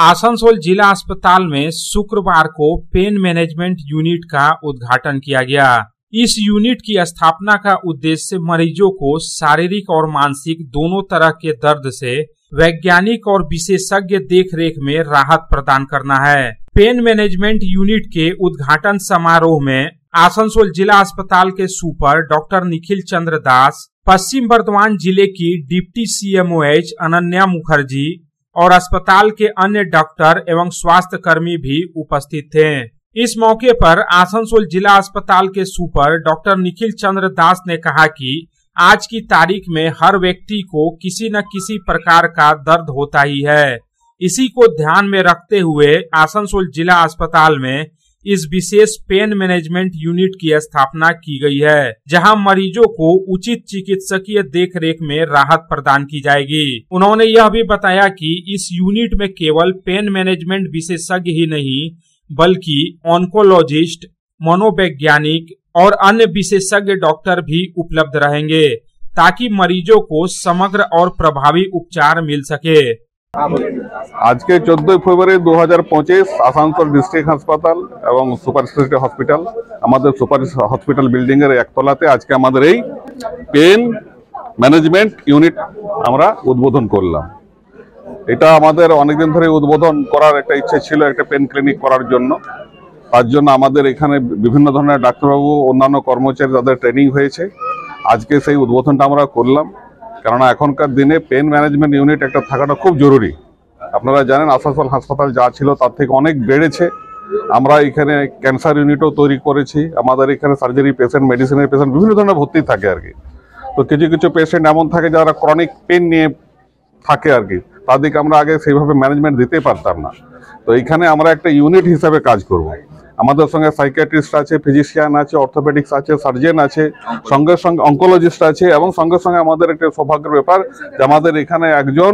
आसनसोल जिला अस्पताल में शुक्रवार को पेन मैनेजमेंट यूनिट का उद्घाटन किया गया। इस यूनिट की स्थापना का उद्देश्य मरीजों को शारीरिक और मानसिक दोनों तरह के दर्द से वैज्ञानिक और विशेषज्ञ देखरेख में राहत प्रदान करना है। पेन मैनेजमेंट यूनिट के उद्घाटन समारोह में आसनसोल जिला अस्पताल के सुपर डॉक्टर निखिल चंद्र दास, पश्चिम बर्धमान जिले की डिप्टी CMOH अनन्या मुखर्जी और अस्पताल के अन्य डॉक्टर एवं स्वास्थ्य कर्मी भी उपस्थित थे। इस मौके पर आसनसोल जिला अस्पताल के सुपर डॉक्टर निखिल चंद्र दास ने कहा कि आज की तारीख में हर व्यक्ति को किसी न किसी प्रकार का दर्द होता ही है। इसी को ध्यान में रखते हुए आसनसोल जिला अस्पताल में इस विशेष पेन मैनेजमेंट यूनिट की स्थापना की गई है, जहां मरीजों को उचित चिकित्सकीय देखरेख में राहत प्रदान की जाएगी। उन्होंने यह भी बताया कि इस यूनिट में केवल पेन मैनेजमेंट विशेषज्ञ ही नहीं बल्कि ऑन्कोलॉजिस्ट, मनोवैज्ञानिक और अन्य विशेषज्ञ डॉक्टर भी उपलब्ध रहेंगे ताकि मरीजों को समग्र और प्रभावी उपचार मिल सके। आज के 14 फरवरी 2025 आसानसोल डिस्ट्रिक्ट हासपाताल एवं सुपर स्पेशलिटी हॉस्पिटल हमारे सुपर हॉस्पिटल बिल्डिंग एक तलाते आज के हमारे पेन मैनेजमेंट यूनिट আমরা উদ্বোধন করলাম। এটা আমাদের অনেক দিন ধরে উদ্বোধন করার একটা ইচ্ছে ছিল, একটা পেন ক্লিনিক করার জন্য। তার জন্য আমাদের এখানে বিভিন্ন ধরনের ডাক্তারবাবু অন্যান্য কর্মচারী তাদের ট্রেনিং হয়েছে। আজকে সেই উদ্বোধনটা আমরা করলাম, কারণ এখনকার দিনে পেন ম্যানেজমেন্ট ইউনিট একটা থাকাটা খুব জরুরি। আপনারা জানেন আসানসোল হাসপাতাল যা ছিল তার থেকে অনেক বেড়েছে। আমরা এখানে ক্যান্সার ইউনিটও তৈরি করেছি। আমাদের এখানে সার্জারি পেশেন্ট, মেডিসিনের পেশেন্ট বিভিন্ন ধরনের ভর্তি থাকে আর কি। তো কিছু কিছু পেশেন্ট এমন থাকে যারা ক্রনিক পেন নিয়ে থাকে আর কি, তাদেরকে আমরা আগে সেইভাবে ম্যানেজমেন্ট দিতে পারতাম না। তো এইখানে আমরা একটা ইউনিট হিসাবে কাজ করব। আমাদের সঙ্গে সাইকিয়াট্রিস্ট আছে, ফিজিশিয়ান আছে, অর্থোপেডিক্স আছে, সার্জন আছে, সঙ্গে সঙ্গে অঙ্কোলজিস্ট আছে এবং সঙ্গে সঙ্গে আমাদের একটা সৌভাগ্যের ব্যাপার যে আমাদের এখানে একজন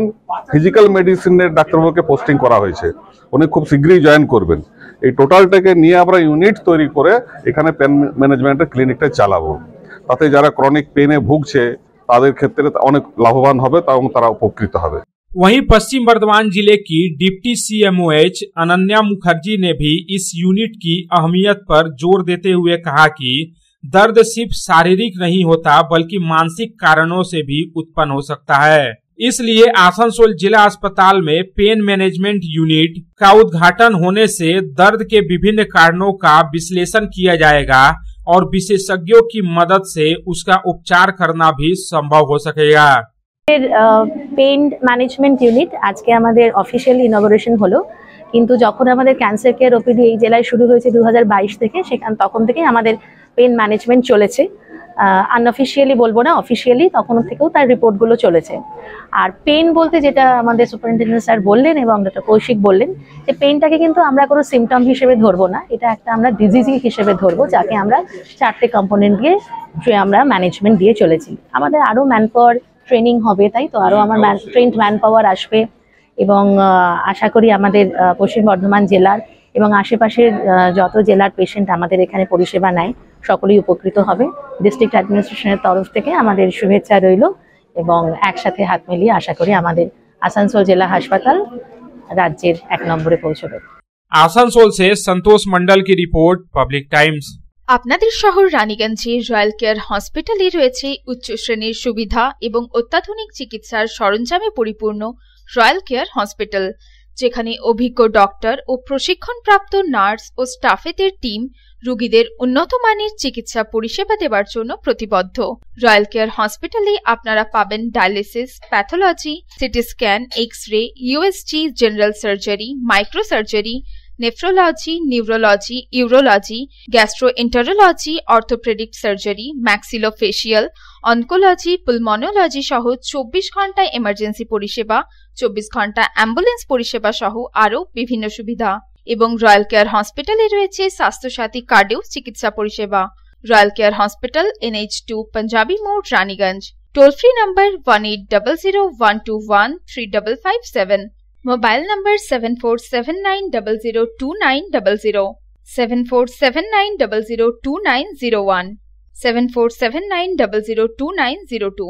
ফিজিক্যাল মেডিসিনের ডাক্তারবাবুকে পোস্টিং করা হয়েছে। উনি খুব শীঘ্রই জয়েন করবেন। এই টোটালটাকে নিয়ে আমরা ইউনিট তৈরি করে এখানে পেন ম্যানেজমেন্টের ক্লিনিকটা চালাবো। তাতে যারা ক্রনিক পেনে ভুগছে তাদের ক্ষেত্রে অনেক লাভবান হবে এবং তারা উপকৃত হবে। वहीं पश्चिम बर्धमान जिले की डिप्टी CMOH अनन्या मुखर्जी ने भी इस यूनिट की अहमियत पर जोर देते हुए कहा कि दर्द सिर्फ शारीरिक नहीं होता बल्कि मानसिक कारणों से भी उत्पन्न हो सकता है। इसलिए आसनसोल जिला अस्पताल में पेन मैनेजमेंट यूनिट का उद्घाटन होने से दर्द के विभिन्न कारणों का विश्लेषण किया जाएगा और विशेषज्ञों की मदद से उसका उपचार करना भी संभव हो सकेगा। পেন ম্যানেজমেন্ট ইউনিট আজকে আমাদের অফিসিয়ালি ইনগরেশন হলো, কিন্তু যখন আমাদের ক্যান্সার কেয়ার ওপিডি এই জেলায় শুরু হয়েছে 2022 থেকে, তখন থেকে আমাদের পেন ম্যানেজমেন্ট চলেছে। আনঅফিসিয়ালি বলবো না, অফিসিয়ালি তখন থেকেও তার রিপোর্টগুলো চলেছে। আর পেন বলতে যেটা আমাদের সুপারিনটেন্ডেন্ট স্যার বললেন এবং ডক্টর কৌশিক বললেন যে পেনটাকে কিন্তু আমরা কোনো সিমটম হিসেবে ধরবো না, এটা একটা আমরা ডিজিজ হিসেবে ধরবো, যাকে আমরা 4টে কম্পোনেন্ট দিয়ে আমরা ম্যানেজমেন্ট দিয়ে চলেছি। আমাদের আরও ম্যানপাওয়ার ট্রেনিং হবে, তাই তো আরও আমার ট্রেন্ড ম্যান পাওয়ার আসবে এবং আশা করি আমাদের পশ্চিম বর্ধমান জেলার এবং আশেপাশের যত জেলার পেশেন্ট আমাদের এখানে পরিষেবা নেয় সকলেই উপকৃত হবে। ডিস্ট্রিক্ট অ্যাডমিনিস্ট্রেশনের তরফ থেকে আমাদের শুভেচ্ছা রইল এবং একসাথে হাত মিলিয়ে আশা করি আমাদের আসানসোল জেলা হাসপাতাল রাজ্যের 1 নম্বরে পৌঁছবে। आसनसोल से संतोष मंडल की रिपोर्ट, पब्लिक टाइम्स। আপনাদের শহর রানীগঞ্জে রয়্যাল কেয়ার হসপিটালে রয়েছে উচ্চ শ্রেণীর সুবিধা এবং অত্যাধুনিক চিকিৎসার সরঞ্জামে পরিপূর্ণ রয়্যাল কেয়ার হসপিটাল, যেখানে অভিজ্ঞ ডক্টর ও প্রশিক্ষণপ্রাপ্ত নার্স ও স্টাফেদের টিম রোগীদের উন্নত মানের চিকিৎসা পরিষেবা দেওয়ার জন্য প্রতিবদ্ধ। রয়্যাল কেয়ার হসপিটালে আপনারা পাবেন dialysis, pathology, CT scan, X ray, USG, general surgery, micro surgery, nephrology, neurology, urology, gastroenterology, orthopaedic surgery, maxillofacial, oncology, pulmonology সহ 24 ঘন্টা এমার্জেন্সি পরিষেবা, 24 ঘন্টা অ্যাম্বুলেন্স পরিষেবা সহ আরও বিভিন্ন সুবিধা। এবং রয়্যাল কেয়ার হসপিটালে রয়েছে স্বাস্থ্যসাথী কার্ডেও চিকিৎসা পরিষেবা। Royal care hospital, NH2 panjabi মোড়, Raniganj. Toll free number 1800-121-3557। Mobile number 7479002900, 7479002901, 7479002902।